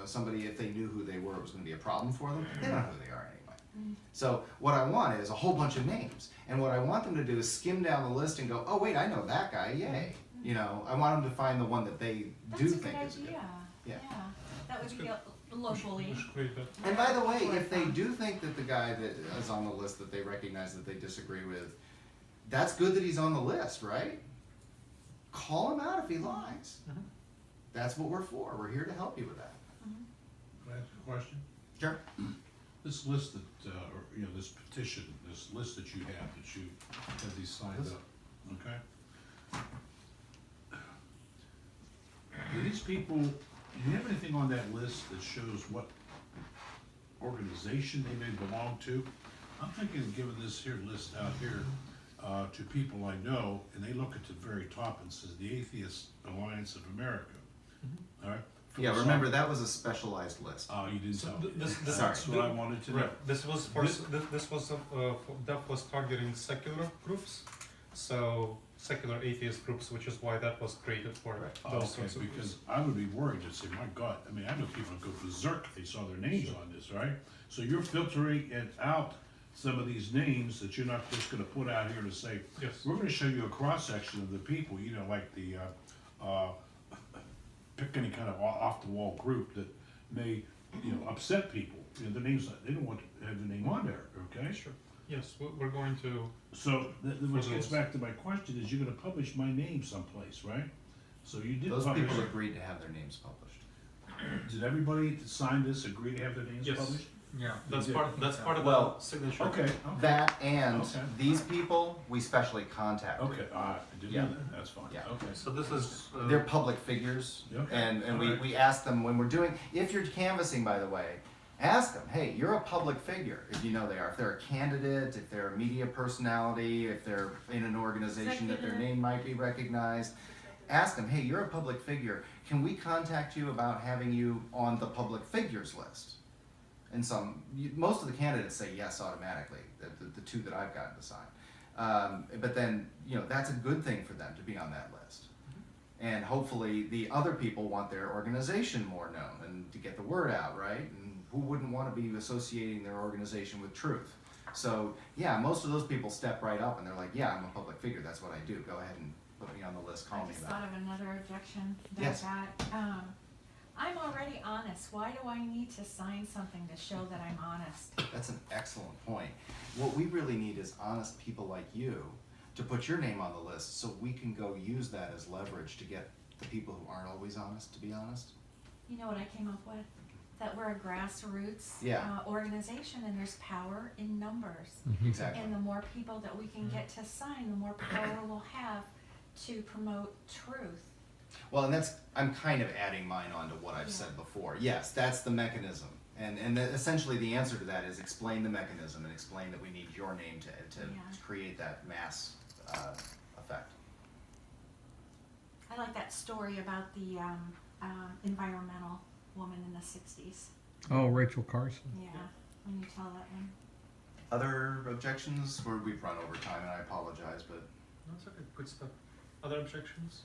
A: somebody, if they knew who they were, it was gonna be a problem for them, they don't know who they are anyway. So what I want is a whole bunch of names, and what I want them to do is skim down the list and go, oh wait, I know that guy, yay. I want them to find the one that they
C: That's
A: do
C: a
A: think
C: good
A: is good.
C: idea.
A: Yeah.
C: That
D: That's
C: would be
D: good.
C: locally.
D: We should create that.
A: And by the way, if they do think that the guy that is on the list that they recognize that they disagree with, that's good that he's on the list, right? call him out if he lies.
D: Mhm.
A: That's what we're for. We're here to help you with that.
G: Can I ask a question?
A: Sure.
G: This list that, or, you know, this petition, this list that you have these signed up, okay? Do these people, do you have anything on that list that shows what organization they may belong to? I'm thinking of giving this here list out here, to people I know, and they look at the very top and says, the Atheist Alliance of America, all right?
A: Yeah, remember that was a specialized list.
G: Oh, you didn't
D: So
G: tell me.
D: this-
G: That's what I wanted to know.
D: Right. This was for that was targeting secular groups, so secular atheist groups, which is why that was created for
G: Oh,
D: those
G: okay,
D: sorts of
G: because
D: groups.
G: I would be worried to say, my God, I mean, I know people go berserk if they saw their names on this, right? So you're filtering it out, some of these names that you're not just gonna put out here to say,
D: Yes.
G: we're gonna show you a cross-section of the people, you know, like the, pick any kind of off-the-wall group that may, you know, upset people. You know, the names, they don't want to have the name on there, okay?
D: Sure. Yes, we're going to.
G: So, which
D: For
G: gets
D: those.
G: back to my question, is you're gonna publish my name someplace, right? So you did
A: Those
G: publish.
A: people agreed to have their names published.
G: Did everybody that signed this agree to have their names
D: Yes.
G: published?
H: Yeah.
D: That's
G: did.
D: part of
A: Well,
D: the signature.
G: Okay,
A: That and
G: Okay.
A: these people, we specially contacted.
G: okay, I didn't
A: Yeah.
G: know that, that's fine,
A: Yeah.
G: okay.
D: So this is.
A: They're public figures,
G: Okay.
A: and we,
G: Alright.
A: we ask them when we're doing, if you're canvassing, by the way, ask them, hey, you're a public figure, if you know they are. If they're a candidate, if they're a media personality, if they're in an organization that their
C: Executive.
A: name might be recognized, ask them, hey, you're a public figure, can we contact you about having you on the public figures list? And most of the candidates say yes automatically, the two that I've gotten to sign. But then, you know, that's a good thing for them to be on that list. And hopefully the other people want their organization more known and to get the word out, right? And who wouldn't want to be associating their organization with truth? So yeah, most of those people step right up and they're like, yeah, I'm a public figure, that's what I do. Go ahead and put me on the list, call
C: I
A: me
C: just
A: about
C: thought
A: it.
C: of another objection that
A: Yes.
C: I'm already honest. Why do I need to sign something to show that I'm honest?
A: That's an excellent point. What we really need is honest people like you to put your name on the list so we can go use that as leverage to get the people who aren't always honest to be honest.
C: You know what I came up with? That we're a grassroots
A: Yeah.
C: organization and there's power in numbers.
A: Exactly.
C: And the more people that we can get to sign, the more power we'll have to promote truth.
A: Well, and I'm kind of adding mine on to what I've
C: Yeah.
A: said before. Yes, that's the mechanism. And essentially the answer to that is explain the mechanism and explain that we need your name to
C: Yeah.
A: create that mass effect.
C: I like that story about the environmental woman in the 60s.
I: Oh, Rachel Carson.
C: Yeah, when you tell that one.
A: Other objections? We've run over time and I apologize, but
D: That's okay. Good stuff. Other objections?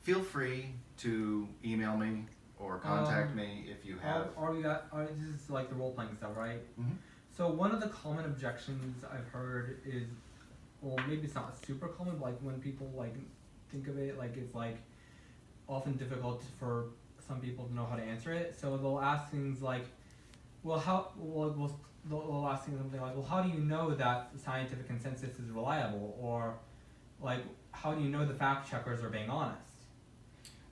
A: feel free to email me or contact me if you have.
H: This is like the role playing stuff, right?
A: Mhm.
H: So one of the common objections I've heard is, well, maybe it's not super common, but like when people like think of it, like it's like often difficult for some people to know how to answer it. So they'll ask things like, well, they'll ask things something like, well, how do you know that the scientific consensus is reliable, or like, how do you know the fact checkers are being honest?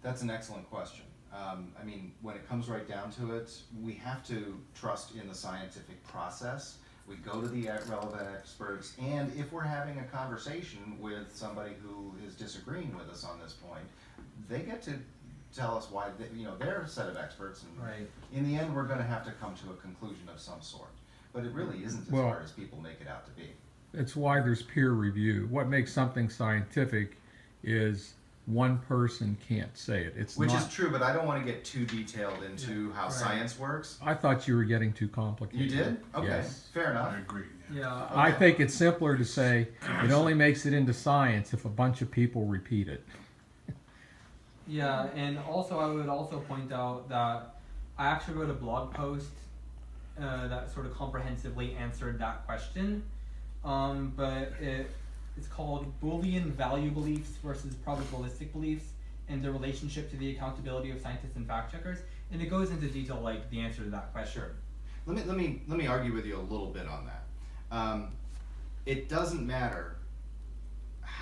A: That's an excellent question. I mean, when it comes right down to it, we have to trust in the scientific process. We go to the relevant experts, and if we're having a conversation with somebody who is disagreeing with us on this point, they get to tell us why, they're a set of experts, and
H: Right.
A: in the end, we're going to have to come to a conclusion of some sort. But it really isn't as
I: Well-
A: hard as people make it out to be.
I: It's why there's peer review. What makes something scientific is one person can't say it. It's
A: Which
I: not.
A: is true, but I don't want to get too detailed into how
H: Right.
A: science works.
I: I thought you were getting too complicated.
A: You did? Okay,
I: Yes.
A: fair enough.
G: I agree, yeah.
H: Yeah.
I: I
A: Okay.
I: think it's simpler to say it only makes it into science if a bunch of people repeat it.
H: Yeah, and also I would also point out that I actually wrote a blog post that sort of comprehensively answered that question, but it's called Boolean Value Beliefs versus Probabilistic Beliefs and the Relationship to the Accountability of Scientists and Fact Checkers, and it goes into detail like the answer to that question.
A: Sure. Let me argue with you a little bit on that. It doesn't matter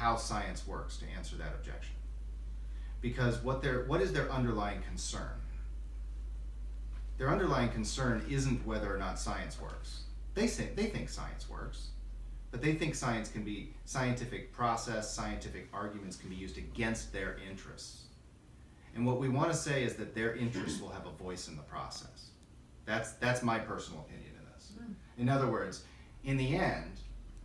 A: how science works to answer that objection. Because what is their underlying concern? Their underlying concern isn't whether or not science works. They think science works, but they think scientific process, scientific arguments can be used against their interests. And what we want to say is that their interests will have a voice in the process. That's my personal opinion in this. In other words, in the end,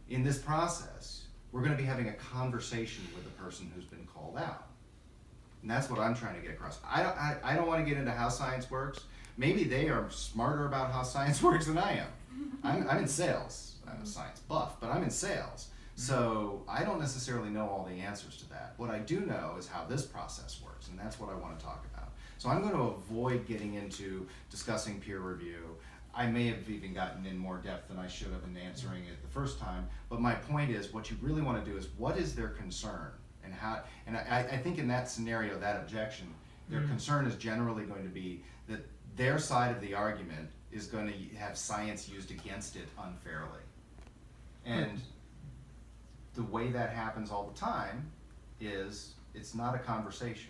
A: in this process, we're going to be having a conversation with the person who's been called out. And that's what I'm trying to get across. I don't want to get into how science works. Maybe they are smarter about how science works than I am. I'm in sales. I'm a science buff, but I'm in sales. So I don't necessarily know all the answers to that. What I do know is how this process works, and that's what I want to talk about. So I'm going to avoid getting into discussing peer review. I may have even gotten in more depth than I should have in answering it the first time, but my point is what you really want to do is what is their concern and how, and I think in that scenario, that objection, their concern is generally going to be that their side of the argument is going to have science used against it unfairly. And the way that happens all the time is it's not a conversation.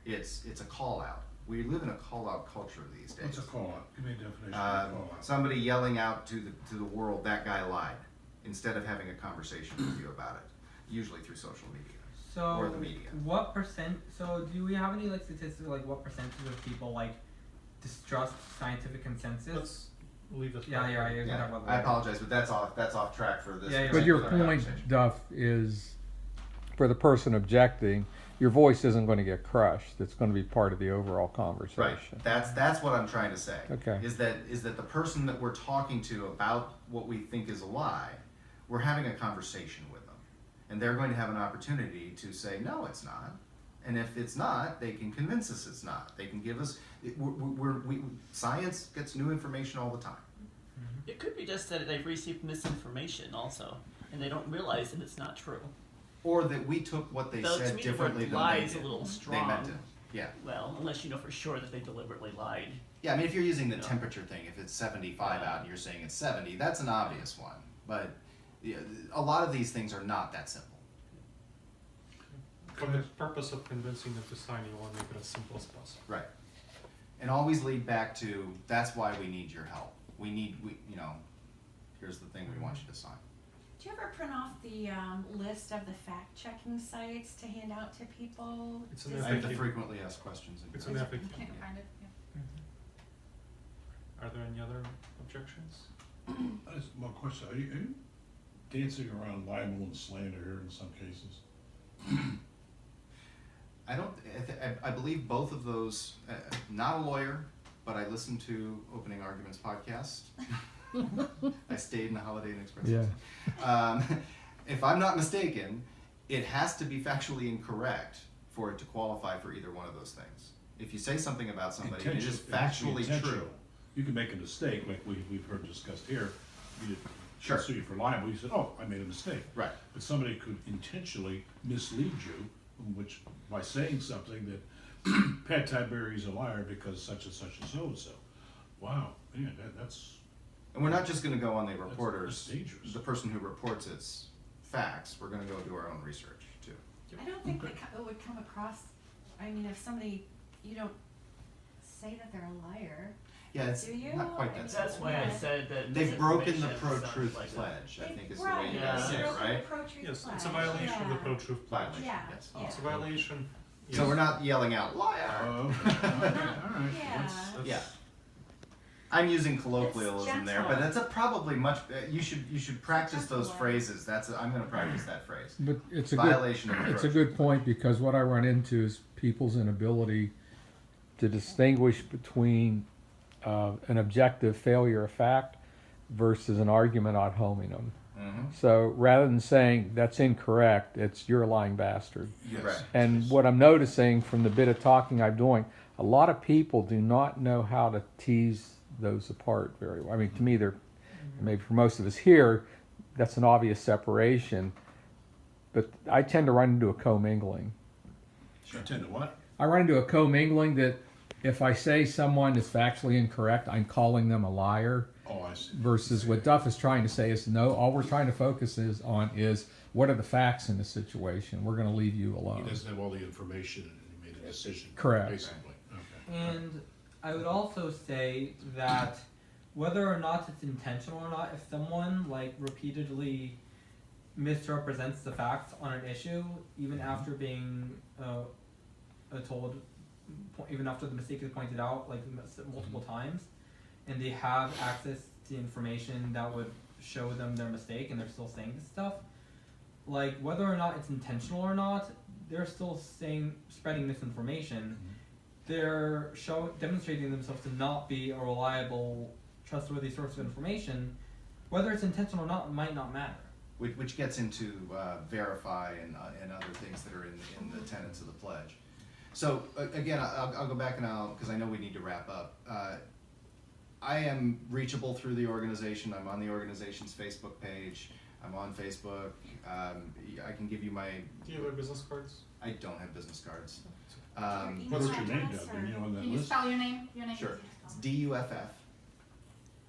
A: It's a call out. We live in a call out culture these days.
G: What's a call out? Give me a definition of a call out.
A: Somebody yelling out to the world, that guy lied, instead of having a conversation with you about it, usually through social media.
H: So
A: Or the media.
H: what percent? So do we have any like statistics like what percentage of people like distrust scientific consensus?
D: Let's leave it.
H: Yeah, yeah, yeah.
A: Yeah, I apologize, but that's off track for this.
H: Yeah, yeah.
I: But your
A: particular
I: point,
A: conversation.
I: Duff, is for the person objecting, your voice isn't going to get crushed. It's going to be part of the overall conversation.
A: Right. That's what I'm trying to say.
I: Okay.
A: Is that the person that we're talking to about what we think is a lie, we're having a conversation with them, and they're going to have an opportunity to say no, it's not. And if it's not, they can convince us it's not. They can give us. Science gets new information all the time.
E: It could be just that they've received misinformation also, and they don't realize that it's not true.
A: Or that we took what they
E: Though, to
A: said
E: me, the
A: differently
E: word
A: than
E: lie
A: they
E: is a
A: did.
E: little
A: They
E: strong.
A: meant it. Yeah.
E: Well, unless you know for sure that they deliberately lied.
A: Yeah, I mean, if you're using the
E: No.
A: temperature thing, if it's 75 out and you're saying it's 70, that's an obvious one. But yeah, a lot of these things are not that simple.
D: For the purpose of convincing them to sign, you want to make it as simple as possible.
A: Right. And always lead back to, that's why we need your help. Here's the thing we want you to sign.
C: Do you ever print off the list of the fact-checking sites to hand out to people?
D: It's an
C: Does-
A: I have the
D: FAQ.
A: frequently asked questions.
D: It's
A: in
D: an
A: here.
D: FAQ.
B: Can't find it, yeah.
D: Are there any other objections?
G: That's my question. Are you dancing around libel and slander here in some cases?
A: I believe both of those, not a lawyer, but I listened to Opening Arguments podcast. I stayed in the Holiday Inn Express.
I: Yeah.
A: If I'm not mistaken, it has to be factually incorrect for it to qualify for either one of those things. If you say something about somebody and it is factually true.
G: You can make a mistake, like we've heard discussed here. You did
A: Sure.
G: sue you for libel. You said, "Oh, I made a mistake."
A: Right.
G: But somebody could intentionally mislead you, which by saying something that Pat Tiberi's a liar because such and such and so and so. Wow, man, that's
A: And we're not just going to go on the reporters,
G: that's dangerous.
A: the person who reports its facts. We're going to go do our own research too.
C: I don't think it would come across, I mean, if somebody, you don't say that they're a liar.
A: Yeah, it's
C: Do you?
A: not quite that
C: I mean,
A: simple.
E: That's why I said that
A: They've broken the
E: misinformation
A: pro-truth
E: sounds like
A: pledge, I think is the
C: Right,
A: way you
E: Yeah.
A: gotta say it,
C: broken the
A: right?
C: pro-truth
D: Yes, it's a
C: pledge,
D: violation of the
C: yeah.
D: pro-truth pledge.
A: Violation,
C: Yeah,
A: yes.
C: yeah.
D: It's a violation.
A: So we're not yelling out, liar!
G: Oh, okay. All right.
C: Yeah.
G: That's-
A: Yeah. I'm using colloquialism there, but
C: gentle.
A: that's a probably much, you should practice those
C: gentle.
A: phrases, I'm gonna practice that phrase.
I: But it's a good,
A: Violation of the
I: it's a
A: pro-truth
I: good point because what I run into is people's inability to distinguish between an objective failure of fact versus an argument ad hominem.
A: Mhm.
I: So rather than saying that's incorrect, it's you're a lying bastard.
G: Yes.
A: Right.
I: And what I'm noticing from the bit of talking I'm doing, a lot of people do not know how to tease those apart very well. I mean, to me, they're maybe for most of us here, that's an obvious separation. But I tend to run into a commingling.
G: You tend to what?
I: I run into a commingling that if I say someone is factually incorrect, I'm calling them a liar.
G: Oh, I see.
I: versus what Duff is trying to say is no, all we're trying to focus is what are the facts in the situation. We're going to leave you
G: He
I: alone.
G: doesn't have all the information and he made a decision.
I: Correct.
G: Basically, okay.
H: And I would also say that whether or not it's intentional or not, if someone like repeatedly misrepresents the facts on an issue, even after being told, even after the mistake is pointed out like multiple times, and they have access to information that would show them their mistake, and they're still saying this stuff, like whether or not it's intentional or not, they're still spreading misinformation. They're demonstrating themselves to not be a reliable, trustworthy source of information. Whether it's intentional or not might not matter.
A: Which gets into verify and other things that are in the tenets of the pledge. So again, I'll go back and because I know we need to wrap up. I am reachable through the organization. I'm on the organization's Facebook page. I'm on Facebook. I can give you my.
D: Do you have business cards?
A: I don't have business cards.
G: What is your name, Doug? Are you on that
B: Can you
G: list?
B: spell your name? Your name
A: Sure.
B: is
A: It's DUFF.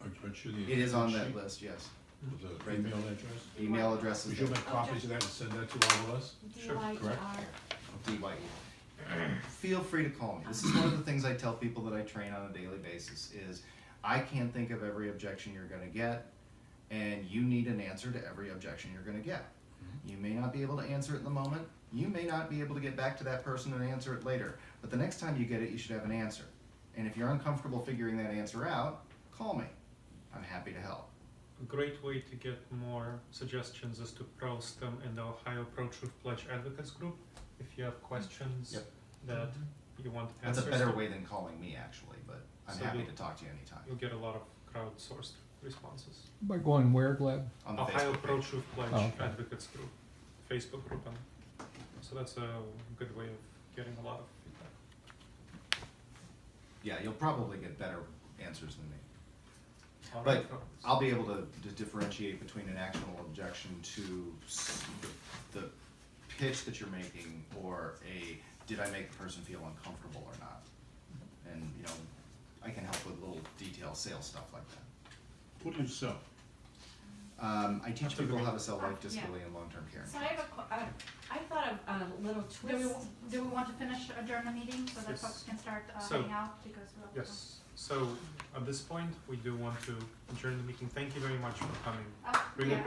G: Aren't you the
A: It is on that
G: sheet
A: list, yes.
G: with the
A: Right
G: email
A: there.
G: address?
A: Email address
G: Would
A: is
G: you make copies of that and send that to all of us?
D: Sure,
G: correct.
A: DYE. Feel free to call me. This is one of the things I tell people that I train on a daily basis is I can't think of every objection you're gonna get, and you need an answer to every objection you're gonna get. You may not be able to answer it in the moment. You may not be able to get back to that person and answer it later. But the next time you get it, you should have an answer. And if you're uncomfortable figuring that answer out, call me. I'm happy to help.
D: A great way to get more suggestions is to post them in the Ohio Pro-Truth Pledge Advocates group. If you have questions
A: Yep.
D: that you want
A: That's
D: answers
A: a better
D: to,
A: way than calling me, actually, but I'm
D: So
A: happy
D: you-
A: to talk to you anytime.
D: you'll get a lot of crowdsourced responses.
I: By going where, Gleb?
A: On the
D: Ohio
A: Facebook page.
D: Pro-Truth Pledge
I: Oh, okay.
D: Advocates group, Facebook group, and so that's a good way of getting a lot of feedback.
A: Yeah, you'll probably get better answers than me.
D: All
A: But
D: right, folks.
A: I'll be able to differentiate between an actionable objection to the pitch that you're making or did I make the person feel uncomfortable or not? And, I can help with little detail sales stuff like that.
G: What do you sell?
A: I teach people how to sell life, disability, and long-term care.
C: So I have I thought of a little twist.
B: Do we want to finish adjourn the meeting so that
D: Yes.
B: folks can start
D: So-
B: heading out because we're.
D: Yes, so at this point, we do want to adjourn the meeting. Thank you very much for coming.
B: Oh,
D: Really
B: yeah.
D: appreciate